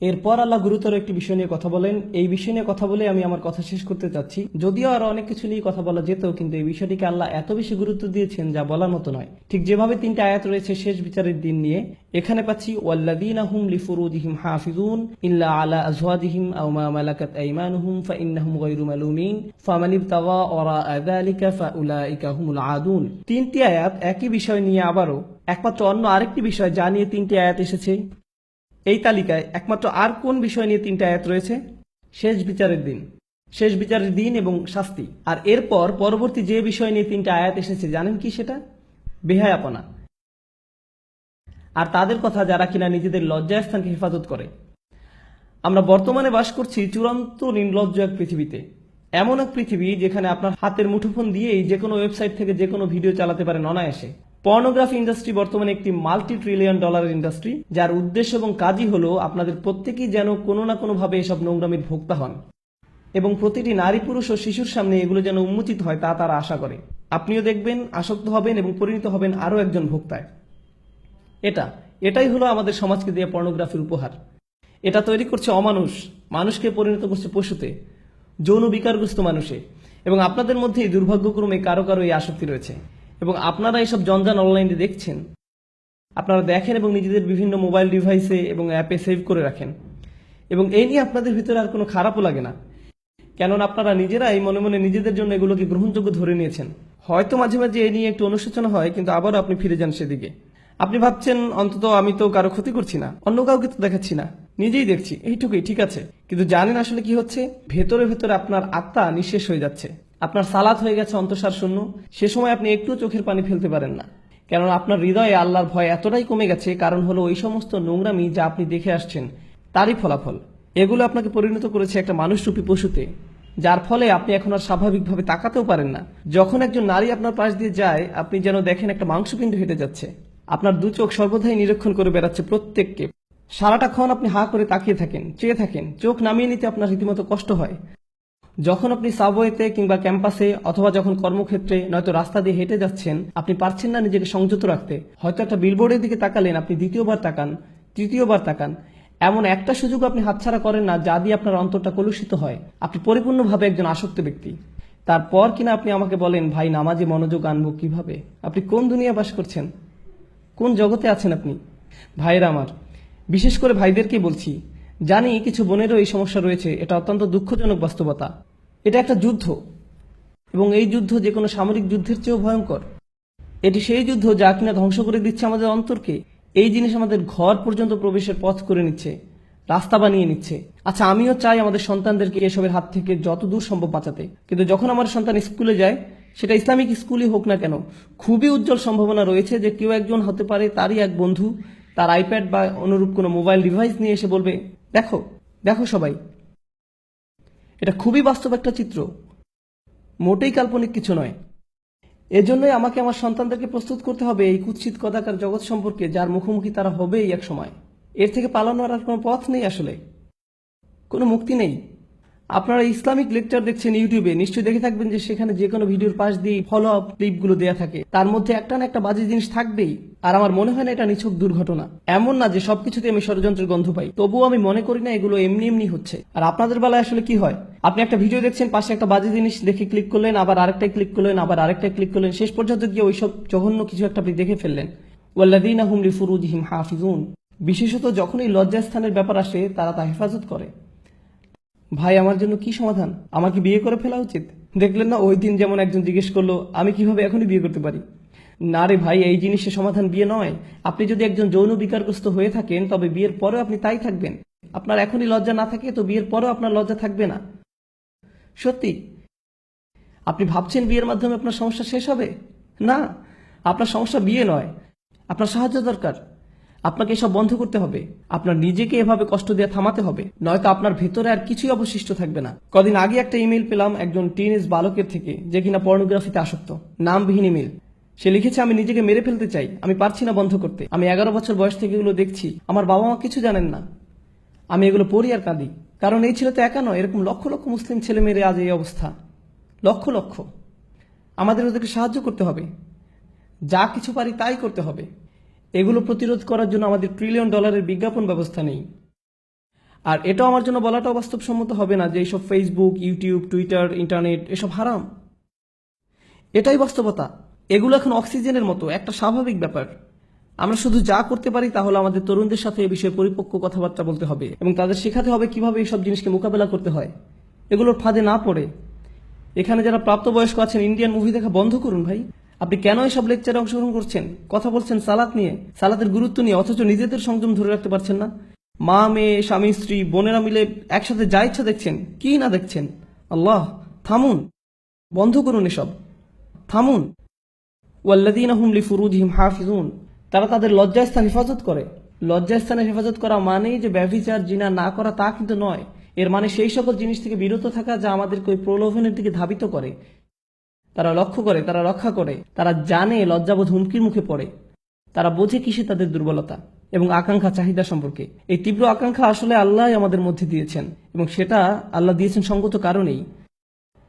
এরপর আল্লাহ গুরুতর একটি বিষয় নিয়ে কথা বলেন। এই বিষয় নিয়ে কথা বলে আমি আমার কথা শেষ করতে চাচ্ছি। যদিও আরো অনেক কিছু নিয়ে কথা বলা যেত, কিন্তু এই বিষয়টিকে আল্লাহ এত বেশি গুরুত্ব দিয়েছেন যা বলার মতো নয়। ঠিক যেভাবে 3টি আয়াত রয়েছে শেষ বিচারের দিন নিয়ে, এখানে পাচ্ছি ওয়াল্লাযীনা হুম লিফুরুজিহিম হাফিজুন ইল্লা আলা আজওয়াজিহিম আও মা মালাকাত আইমানুহুম ফাইন্নাহুম গায়রু মালুমিন ফামান ইবতাগা ওয়ারাআ যালিকা ফাউলাইকা হুমুল আদুন। 3টি আয়াত একই বিষয় নিয়ে, আবারও একমাত্র অন্য আরেকটি বিষয় যা নিয়ে 3টি আয়াত এসেছে। এই তালিকায় একমাত্র আর কোন বিষয় নিয়ে 3টা আয়াত রয়েছে? শেষ বিচারের দিন, শেষ বিচারের দিন এবং শাস্তি। আর এরপর পরবর্তী যে বিষয় নিয়ে 3টা আয়াত এসেছে জানেন কি সেটা? বেহায়াপনা। আর তাদের কথা যারা কিনা নিজেদের লজ্জাস্থানকে হেফাজত করে। আমরা বর্তমানে বাস করছি চূড়ান্ত নির্লজ্জ এক পৃথিবীতে। এমন এক পৃথিবী যেখানে আপনার হাতের মুঠোফোন দিয়েই যে কোনো ওয়েবসাইট থেকে যে কোনো ভিডিও চালাতে পারেন অনায়াসে। পর্নোগ্রাফি ইন্ডাস্ট্রি বর্তমানে একটি $multi-trillion ইন্ডাস্ট্রি, যার উদ্দেশ্য এবং কাজই হলো আপনাদের প্রত্যেকেই যেন কোনো না কোনো ভাবে এসব নোংরামির ভোক্তা হন, এবং প্রতিটি নারী, পুরুষ ও শিশুর সামনে এগুলো যেন উন্মোচিত হয় তা তারা আশা করে। আপনিও দেখবেন, আসক্ত হবেন এবং পরিণত হবেন আরও একজন ভোক্তায়। এটাই হলো আমাদের সমাজকে দেওয়া পর্নোগ্রাফির উপহার। এটা তৈরি করছে অমানুষ, মানুষকে পরিণত করছে পশুতে, যৌন বিকারগ্রস্ত মানুষে। এবং আপনাদের মধ্যেই দুর্ভাগ্যক্রমে কারো কারো এই আসক্তি রয়েছে। এবং আপনারা এইসব জঞ্জাল অনলাইনে দেখছেন, আপনারা দেখেন এবং নিজেদের বিভিন্ন মোবাইল ডিভাইসে এবং অ্যাপে সেভ করে রাখেন। এবং এই নিয়ে আপনাদের ভিতরে আর কোনো খারাপও লাগে না, কেননা আপনারা নিজেরাই মনে মনে নিজেদের জন্য এগুলোকে গ্রহণযোগ্য ধরে নিয়েছেন। হয়তো মাঝে মাঝে এ নিয়ে একটু অনুশোচনা হয়, কিন্তু আবারও আপনি ফিরে যান সেদিকে। আপনি ভাবছেন অন্তত আমি তো কারো ক্ষতি করছি না, অন্য কাউকে তো দেখাচ্ছি না, নিজেই দেখছি, এইটুকুই ঠিক আছে। কিন্তু জানেন আসলে কি হচ্ছে? ভেতরে ভেতরে আপনার আত্মা নিঃশেষ হয়ে যাচ্ছে, আপনার সালাত হয়ে গেছে অন্তঃসার শূন্য। সে সময় আপনি একটু চোখের পানি ফেলতে পারেন না, কেননা আপনার হৃদয়ে আল্লাহর ভয় এতটাই কমে গেছে। কারণ হলো ওই সমস্ত নোংরামি যা আপনি দেখে আসছেন তারই ফলাফল। এগুলো আপনাকে পরিণত করেছে একটা মানুষরূপী পশুতে, যার ফলে আপনি এখন আর স্বাভাবিকভাবে তাকাতেও পারেন না। যখন একজন নারী আপনার পাশ দিয়ে যায়, আপনি যেন দেখেন একটা মাংসপিণ্ড হেঁটে যাচ্ছে। আপনার দু চোখ সর্বদাই নিরীক্ষণ করে বেড়াচ্ছে প্রত্যেককে। সারাটাক্ষণ আপনি হাঁ করে তাকিয়ে থাকেন, চেয়ে থাকেন, চোখ নামিয়ে নিতে আপনার রীতিমতো কষ্ট হয়। যখন আপনি সাবওয়েতে কিংবা ক্যাম্পাসে অথবা যখন কর্মক্ষেত্রে নয়তো রাস্তা দিয়ে হেঁটে যাচ্ছেন, আপনি পারছেন না নিজেকে সংযত রাখতে। হয়তো একটা বিলবোর্ডের দিকে তাকালেন, আপনি দ্বিতীয়বার তাকান, তৃতীয়বার তাকান। এমন একটা সুযোগ আপনি হাতছাড়া করেন না যা দিয়ে আপনার অন্তরটা কলুষিত হয়। আপনি পরিপূর্ণভাবে একজন আসক্ত ব্যক্তি। তারপর কিনা আপনি আমাকে বলেন, ভাই নামাজে মনোযোগ আনবো কিভাবে? আপনি কোন দুনিয়া বাস করছেন? কোন জগতে আছেন আপনি? ভাইয়েরা আমার, বিশেষ করে ভাইদেরকেই বলছি, জানি কিছু বোনেরও এই সমস্যা রয়েছে। এটা অত্যন্ত দুঃখজনক বাস্তবতা। এটা একটা যুদ্ধ, এবং এই যুদ্ধ যে কোনো সামরিক যুদ্ধের চেয়েও ভয়ঙ্কর। এটি সেই যুদ্ধ যা কিনা ধ্বংস করে দিচ্ছে আমাদের অন্তরকে। এই জিনিস আমাদের ঘর পর্যন্ত প্রবেশের পথ করে নিচ্ছে, রাস্তা বানিয়ে নিচ্ছে। আচ্ছা, আমিও চাই আমাদের সন্তানদেরকে এসবের হাত থেকে যত দূর সম্ভব বাঁচাতে, কিন্তু যখন আমার সন্তান স্কুলে যায়, সেটা ইসলামিক স্কুলই হোক না কেন, খুবই উজ্জ্বল সম্ভাবনা রয়েছে যে কেউ একজন হতে পারে তারই এক বন্ধু তার আইপ্যাড বা অনুরূপ কোনো মোবাইল ডিভাইস নিয়ে এসে বলবে, দেখো দেখো সবাই। এটা খুবই বাস্তব একটা চিত্র, মোটেই কাল্পনিক কিছু নয়। এজন্যই আমাকে আমার সন্তানদেরকে প্রস্তুত করতে হবে এই কুৎসিত কদাকার জগৎ সম্পর্কে, যার মুখোমুখি তারা হবেই এক সময়। এর থেকে পালানোর আর কোনো পথ নেই, আসলে কোনো মুক্তি নেই। আপনারা ইসলামিক লেকচার দেখছেন ইউটিউবে, নিশ্চয়ই দেখে থাকবেন যে সেখানে যে কোনো ভিডিওর পাশ দিয়ে ফলো আপ ক্লিপগুলো দেয়া থাকে, তার মধ্যে একটা না একটা বাজে জিনিস থাকবেই। আর আমার মনে হয় না এটা নিছক দুর্ঘটনা। এমন না যে সবকিছুতে আমি ষড়যন্ত্রের গন্ধ পাই, তবুও আমি মনে করি না এগুলো এমনি এমনি হচ্ছে। আর আপনাদের বেলায় আসলে কি হয়? আপনি একটা ভিডিও দেখছেন, পাশে একটা বাজে জিনিস দেখে ক্লিক করলেন, আবার আরেকটাই ক্লিক করলেন, আবার আরেকটাই ক্লিক করলেন, শেষ পর্যন্ত গিয়ে ওইসব জঘন্য কিছু একটা আপনি দেখে ফেললেন। ওয়াল্লাযীনা হুম লিফুরুজিহিম হাফিজুন। বিশেষত যখন এই লজ্জাস্থানের ব্যাপার আসে, তারা তা হেফাজত করে। ভাই, আমার জন্য কি সমাধান? আমাকে বিয়ে করে ফেলা উচিত? দেখলেন না ওই দিন যেমন একজন জিজ্ঞেস করলো, আমি কিভাবে এখনই বিয়ে করতে পারি? না রে ভাই, এই জিনিসের সমাধান বিয়ে নয়। আপনি যদি একজন যৌন বিকারগ্রস্ত হয়ে থাকেন, তবে বিয়ের পরেও আপনি তাই থাকবেন। আপনার এখনই লজ্জা না থাকে, তো বিয়ের পরেও আপনার লজ্জা থাকবে না। সত্যি। আপনি ভাবছেন বিয়ের মাধ্যমে আপনার সমস্যা শেষ হবে? না, আপনার সমস্যা বিয়ে নয়, আপনার সাহায্য দরকার। আপনাকে এসব বন্ধ করতে হবে। আপনার নিজেকে এভাবে কষ্ট দেওয়া থামাতে হবে, নয়তো আপনার ভেতরে আর কিছুই অবশিষ্ট থাকবে না। কদিন আগে একটা ইমেল পেলাম একজন টিনেজ বালকের থেকে, যে কিনা পর্নোগ্রাফিতে আসক্ত। নামবিহীন ইমেল। সে লিখেছে, আমি নিজেকে মেরে ফেলতে চাই, আমি পারছি না বন্ধ করতে। আমি 11 বছর বয়স থেকে এগুলো দেখছি, আমার বাবা মা কিছু জানেন না। আমি এগুলো পড়ি আর কাঁদি। কারণ এই ছেলে তো একা নয়, এরকম লক্ষ লক্ষ মুসলিম ছেলে মেয়ের আজ এই অবস্থা। লক্ষ লক্ষ। আমাদের ওদেরকে সাহায্য করতে হবে, যা কিছু পারি তাই করতে হবে। এগুলো প্রতিরোধ করার জন্য আমাদের $1 ট্রিলিয়ন বিজ্ঞাপন ব্যবস্থা নেই। আর এটাও আমার জন্য বলাটাও বাস্তবসম্মত হবে না যে এইসব ফেসবুক, ইউটিউব, টুইটার, ইন্টারনেট এসব হারাম। এটাই বাস্তবতা। এগুলো এখন অক্সিজেনের মতো একটা স্বাভাবিক ব্যাপার। আমরা শুধু যা করতে পারি তা হলো আমাদের তরুণদের সাথে এ বিষয়ে পরিপক্ক কথাবার্তা বলতে হবে এবং তাদের শেখাতে হবে কিভাবে এইসব জিনিসকে মোকাবেলা করতে হয়, এগুলোর ফাঁদে না পড়ে। এখানে যারা প্রাপ্তবয়স্ক আছেন, ইন্ডিয়ান মুভি দেখা বন্ধ করুন ভাই। আপনি কেন এসব লেকচারে অংশগ্রহণ করছেন? কথা বলছেন সালাত নিয়ে, সালাতের গুরুত্ব নিয়ে, অথচ নিজেদের সংযম ধরে রাখতে পারছেন না। মা, মেয়ে, স্বামী, স্ত্রী, বোনেরা মিলে একসাথে যা ইচ্ছা দেখছেন, কি না দেখছেন। আল্লাহ, থামুন, বন্ধ করুন এসব, থামুন। ওয়াল্লাযীনা হুম লিফুরুজিহিম হাফিজুন, তারা তাদের লজ্জাস্থান হেফাজত করে। লজ্জাস্থানের হেফাজত করা মানেই যে ব্যভিচার, জিনা না করা তা কিন্তু নয়। এর মানে সেই সকল জিনিস থেকে বিরত থাকা যা আমাদেরকে ওই প্রলোভনের দিকে ধাবিত করে। তারা লক্ষ্য করে, তারা রক্ষা করে, তারা জানে লজ্জাবোধ হুমকির মুখে পড়ে, তারা বোঝে কিসে তাদের দুর্বলতা এবং আকাঙ্ক্ষা, চাহিদা সম্পর্কে। এই তীব্র আকাঙ্ক্ষা আসলে আল্লাহ আমাদের মধ্যে দিয়েছেন এবং সেটা আল্লাহ দিয়েছেন সঙ্গত কারণেই।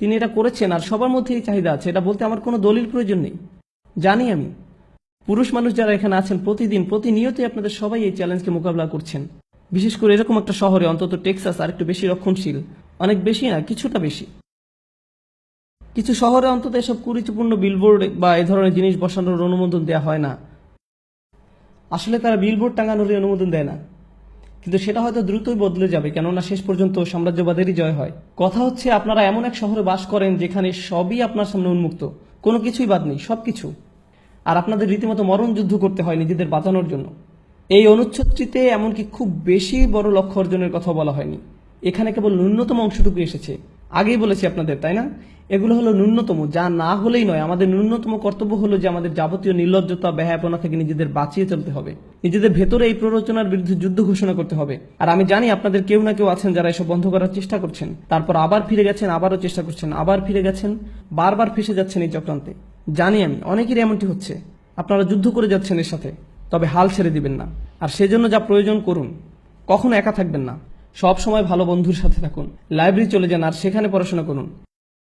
তিনি এটা করেছেন আর সবার মধ্যে এই চাহিদা আছে, এটা বলতে আমার কোনো দলিল প্রয়োজন নেই। জানি আমি, পুরুষ মানুষ যারা এখানে আছেন প্রতিদিন প্রতিনিয়তই আপনাদের সবাই এই চ্যালেঞ্জকে মোকাবিলা করছেন। বিশেষ করে এরকম একটা শহরে, অন্তত টেক্সাস আর একটু বেশি রক্ষণশীল, অনেক বেশি না, কিছুটা বেশি। কিছু শহরে অন্তত এসব কুরুচিপূর্ণ বিলবোর্ড বা এ ধরনের জিনিস বসানোর অনুমোদন দেওয়া হয় না। আসলে তারা বিলবোর্ড টাঙানোর অনুমোদন দেয় না, কিন্তু সেটা হয়তো দ্রুতই বদলে যাবে, কেননা শেষ পর্যন্ত সাম্রাজ্যবাদেরই জয় হয়। কথা হচ্ছে আপনারা এমন এক শহরে বাস করেন যেখানে সবই আপনার সামনে উন্মুক্ত, কোনো কিছুই বাদ নেই, সবকিছু। আর আপনাদের রীতিমতো মরণ যুদ্ধ করতে হয় নিজেদের বাঁচানোর জন্য। এই অনুচ্ছেদটিতে এমনকি খুব বেশি বড় লক্ষ্য অর্জনের কথা বলা হয়নি, এখানে কেবল ন্যূনতম অংশটুকু এসেছে। আগেই বলেছি আপনাদের, তাই না? এগুলো হলো ন্যূনতম, যা না হলেই নয়। আমাদের ন্যূনতম কর্তব্য হলো যে আমাদের যাবতীয় নির্লজ্জতা, বেহায়াপনা থেকে নিজেদের বাঁচিয়ে চলতে হবে, নিজেদের ভেতরে এই প্ররোচনার বিরুদ্ধে যুদ্ধ ঘোষণা করতে হবে। আর আমি জানি আপনাদের কেউ না কেউ আছেন যারা এসব বন্ধ করার চেষ্টা করছেন, তারপর আবার ফিরে গেছেন, আবারও চেষ্টা করছেন, আবার ফিরে গেছেন, বারবার ফেসে যাচ্ছেন এই চক্রান্তে। জানি আমি, অনেকেরই এমনটি হচ্ছে। আপনারা যুদ্ধ করে যাচ্ছেন এর সাথে, তবে হাল ছেড়ে দিবেন না। আর সেজন্য যা প্রয়োজন করুন, কখনো একা থাকবেন না, সব সময় ভালো বন্ধুর সাথে থাকুন। লাইব্রেরি চলে যান আর সেখানে পড়াশোনা করুন।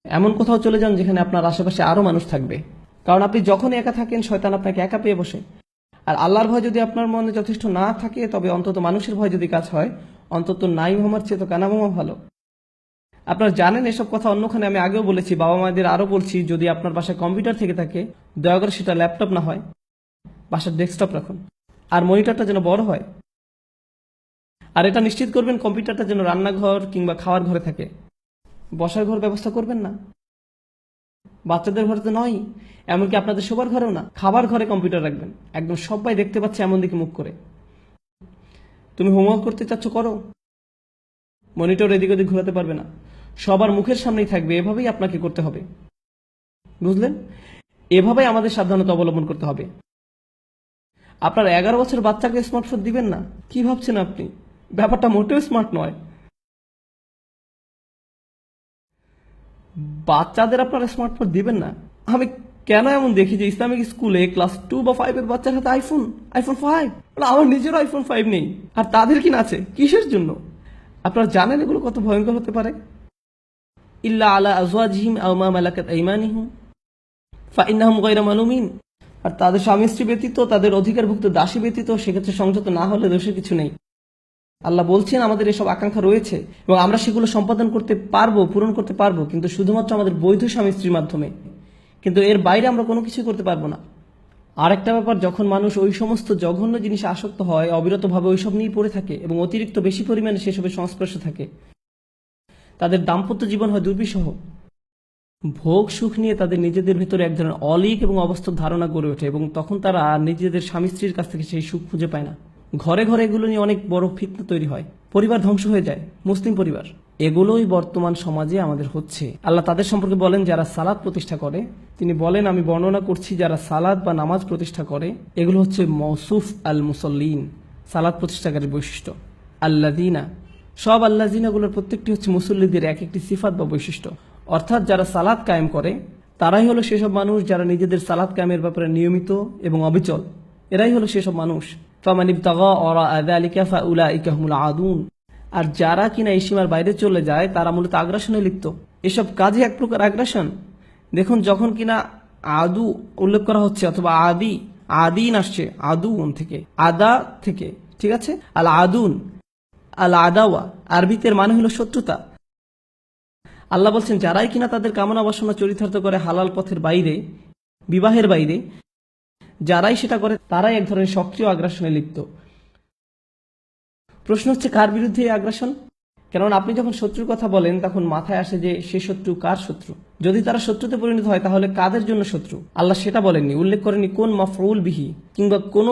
এমন কোথাও চলে যান যেখানে আপনার আশেপাশে আরো মানুষ থাকবে, কারণ আপনি যখনই একা থাকেন শয়তান আপনাকে একা পেয়ে বসে। আর আল্লাহর ভয় যদি আপনার মনে যথেষ্ট না থাকে, তবে অন্তত মানুষের ভয় যদি কাজ হয়, অন্তত নাই ভামার চেয়ে তো কানা ভামা ভালো। আপনারা জানেন এসব কথা, অন্যখানে আমি আগেও বলেছি, বাবা মায়েদের আরো বলছি, যদি আপনার বাসায় কম্পিউটার থেকে থাকে, দয়া করে সেটা ল্যাপটপ না হয়, বাসার ডেস্কটপ রাখুন। আর মনিটরটা যেন বড় হয়। আর এটা নিশ্চিত করবেন কম্পিউটারটা যেন রান্নাঘর কিংবা খাওয়ার ঘরে থাকে, বসার ঘর ব্যবস্থা করবেন না। বাচ্চাদের ঘরে তো নয়, এমনকি আপনাদের শোবার ঘরেও না। খাবার ঘরে কম্পিউটার রাখবেন, একদম সবাই দেখতে পাচ্ছে এমন দিকে মুখ করে। তুমি হোমওয়ার্ক করতে চাচ্ছ, করো, মনিটর এদিক ওদিক ঘোরাতে পারবে না, সবার মুখের সামনেই থাকবে। এভাবেই আপনাকে করতে হবে, বুঝলেন? এভাবেই আমাদের সাবধানতা অবলম্বন করতে হবে। আপনার 11 বছর বাচ্চাকে স্মার্টফোন দিবেন না, কি ভাবছেন আপনি? ব্যাপারটা মোটেও স্মার্ট নয়। বাচ্চাদের আপনারা স্মার্টফোন দিবেন না। আমি কেন এমন দেখি যে ইসলামিক স্কুলে ক্লাস 2 বা 5 এর বাচ্চার হাতে আইফোন 5, আমার নিজেরও আইফোন 5 নেই, আর তাদের কিনা আছে, কিসের জন্য? আপনারা জানেন এগুলো কত ভয়ঙ্কর হতে পারে? ইল্লা আলা আজওয়াজিহিম আও মা মালাকাত আইমানিহুম ফাইন্নাহুম গায়রা মালুমিন। আর তাদের স্বামী স্ত্রী ব্যতীত, তাদের অধিকারভুক্ত দাসী ব্যতীত, সেক্ষেত্রে সংযত না হলে দোষের কিছু নেই। আল্লাহ বলছেন আমাদের এসব আকাঙ্ক্ষা রয়েছে এবং আমরা সেগুলো সম্পাদন করতে পারবো, পূরণ করতে পারবো, কিন্তু শুধুমাত্র আমাদের বৈধ স্বামী স্ত্রীর মাধ্যমে। কিন্তু এর বাইরে আমরা কোনো কিছু করতে পারবো না। আরেকটা ব্যাপার, যখন মানুষ ওই সমস্ত জঘন্য জিনিসে আসক্ত হয়, অবিরতভাবে ওইসব নিয়েই পড়ে থাকে এবং অতিরিক্ত বেশি পরিমাণে সেসবের সংস্পর্শে থাকে, তাদের দাম্পত্য জীবন হয় দুর্বিষহ। ভোগ সুখ নিয়ে তাদের নিজেদের ভেতরে এক ধরনের অলীক এবং অবাস্তব ধারণা গড়ে ওঠে এবং তখন তারা নিজেদের স্বামী স্ত্রীর কাছ থেকে সেই সুখ খুঁজে পায় না। ঘরে ঘরে এগুলো নিয়ে অনেক বড় ফিতনা তৈরি হয়, পরিবার ধ্বংস হয়ে যায়, মুসলিম পরিবার। এগুলোই বর্তমান সমাজে আমাদের হচ্ছে। আল্লাহ তাদের সম্পর্কে বলেন যারা সালাত প্রতিষ্ঠা করে। তিনি বলেন, আমি বর্ণনা করছি যারা সালাত বা নামাজ প্রতিষ্ঠা করে, এগুলো হচ্ছে মৌসুফ আল মুসল্লিন, সালাত প্রতিষ্ঠাকারীর বৈশিষ্ট্য। আল্লাযিনা, সব আল্লাযিনাগুলোর প্রত্যেকটি হচ্ছে মুসল্লিদের এক একটি সিফাত বা বৈশিষ্ট্য। অর্থাৎ যারা সালাত কায়েম করে তারাই হলো সেসব মানুষ যারা নিজেদের সালাত কায়েমের ব্যাপারে নিয়মিত এবং অবিচল। এরাই হলো সেসব মানুষ। ফামান ইবতাগা ওয়ারাআ যালিকা ফাউলাইকা হুমুল আদুন। আর যারা কিনা এই সীমার বাইরে চলে যায় তারা মূলত আগ্রাসনে লিপ্ত। এসব কাজে এক প্রকার আগ্রাসন। দেখুন, যখন কিনা আদু উল্লেখ করা হচ্ছে অথবা আদিন আসছে, আদুন থেকে, আদা থেকে, ঠিক আছে, আল আদুন, আল আদাওয়া আরবিতে এর মানে হলো শত্রুতা। আল্লাহ বলছেন যারাই কিনা তাদের কামনা বাসনা চরিতার্থ করে হালাল পথের বাইরে, বিবাহের বাইরে, যারাই সেটা করে তারাই এক ধরনের সক্রিয় আগ্রাসনে লিপ্ত। প্রশ্ন হচ্ছে কার বিরুদ্ধে এই আগ্রাসন? কেননা আপনি যখন শত্রুর কথা বলেন তখন মাথায় আসে যে সে শত্রু কার শত্রু। যদি তারা শত্রুতে পরিণত হয় তাহলে কাদের জন্য শত্রু? আল্লাহ সেটা বলেননি, উল্লেখ করেনি কোন মাফউল বিহি কিংবা কোন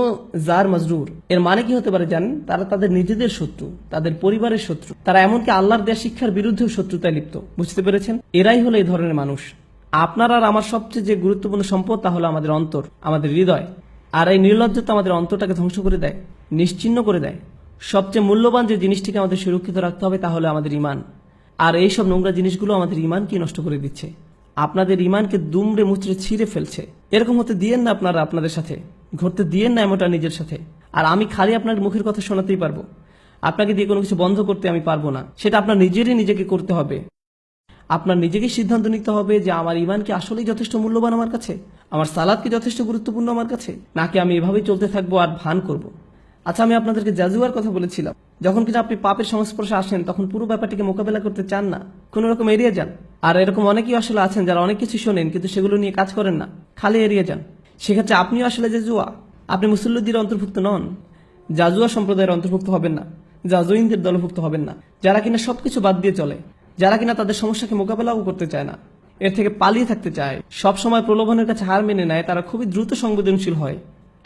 জার মাজরুর। এর মানে কি হতে পারে জানেন? তারা তাদের নিজেদের শত্রু, তাদের পরিবারের শত্রু, তারা এমনকি আল্লাহর দেয়া শিক্ষার বিরুদ্ধেও শত্রুতায় লিপ্ত। বুঝতে পেরেছেন? এরাই হলো এই ধরনের মানুষ। আপনার আর আমার সবচেয়ে যে গুরুত্বপূর্ণ সম্পদ তা হলো আমাদের অন্তর, আমাদের হৃদয়। আর এই নির্লজ্জতা আমাদের অন্তরটাকে ধ্বংস করে দেয়, নিশ্চিহ্ন করে দেয়। সবচেয়ে মূল্যবান যে জিনিসটিকে আমাদের সুরক্ষিত রাখতে হবে তা হলো আমাদের ঈমান। আর এইসব নোংরা জিনিসগুলো আমাদের ঈমানকে নষ্ট করে দিচ্ছে, আপনাদের ঈমানকে দুমড়ে মুচড়ে ছিঁড়ে ফেলছে। এরকম হতে দিয়েন না আপনারা আপনাদের সাথে, ঘটতে দিয়েন না এমনটা নিজের সাথে। আর আমি খালি আপনার মুখের কথা শোনাতেই পারবো, আপনাকে দিয়ে কোনো কিছু বন্ধ করতে আমি পারবো না। সেটা আপনার নিজেরই নিজেকে করতে হবে। আপনার নিজেকে সিদ্ধান্ত নিতে হবে যে আমার ঈমান কি আসলেই যথেষ্ট মূল্যবান আমার কাছে, আমার সালাত কি যথেষ্ট গুরুত্বপূর্ণ আমার কাছে, নাকি আমি এভাবেই চলতে থাকবো আর ভান করব। আচ্ছা, আমি আপনাদেরকে জাজুয়ার কথা বলেছিলাম। যখন কিনা আপনি পাপের সংস্পর্শে আসেন তখন পুরো ব্যাপারটিকে মোকাবেলা করতে চান না, কোনো রকম এড়িয়ে যান। আর এরকম অনেকেই আসলে আছেন যারা অনেক কিছু শোনেন কিন্তু সেগুলো নিয়ে কাজ করেন না, খালি এড়িয়ে যান। সেক্ষেত্রে আপনিও আসলে জাজুয়া, আপনি মুসল্লিদের অন্তর্ভুক্ত নন, জাজুয়া সম্প্রদায়ের অন্তর্ভুক্ত হবেন না, জাজুইনদের দলভুক্ত হবেন না, যারা কিনা সবকিছু বাদ দিয়ে চলে, যারা কিনা তাদের সমস্যাকে মোকাবেলাও করতে চায় না, এর থেকে পালিয়ে থাকতে চায়, সব সময় প্রলোভনের কাছে হার মেনে নেয়, তারা খুবই দ্রুত সংবেদনশীল হয়।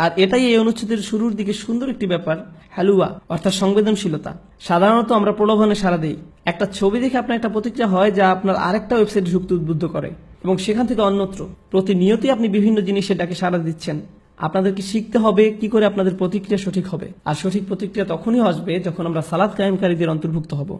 আর এটাই এই অনুচ্ছেদের শুরুর দিকে সুন্দর একটি ব্যাপার, হালুয়া অর্থাৎ সংবেদনশীলতা। সাধারণত আমরা প্রলোভনে সাড়া দিই। একটা ছবি দেখে আপনার একটা প্রতিক্রিয়া হয় যা আপনার আরেকটা ওয়েবসাইটে ঢুকতে উদ্বুদ্ধ করে এবং সেখান থেকে অন্যত্র প্রতিনিয়তই আপনি বিভিন্ন জিনিসে ডাকে সাড়া দিচ্ছেন। আপনাদেরকে শিখতে হবে কি করে আপনাদের প্রতিক্রিয়া সঠিক হবে। আর সঠিক প্রতিক্রিয়া তখনই আসবে যখন আমরা সালাত কায়েমকারীদের অন্তর্ভুক্ত হব।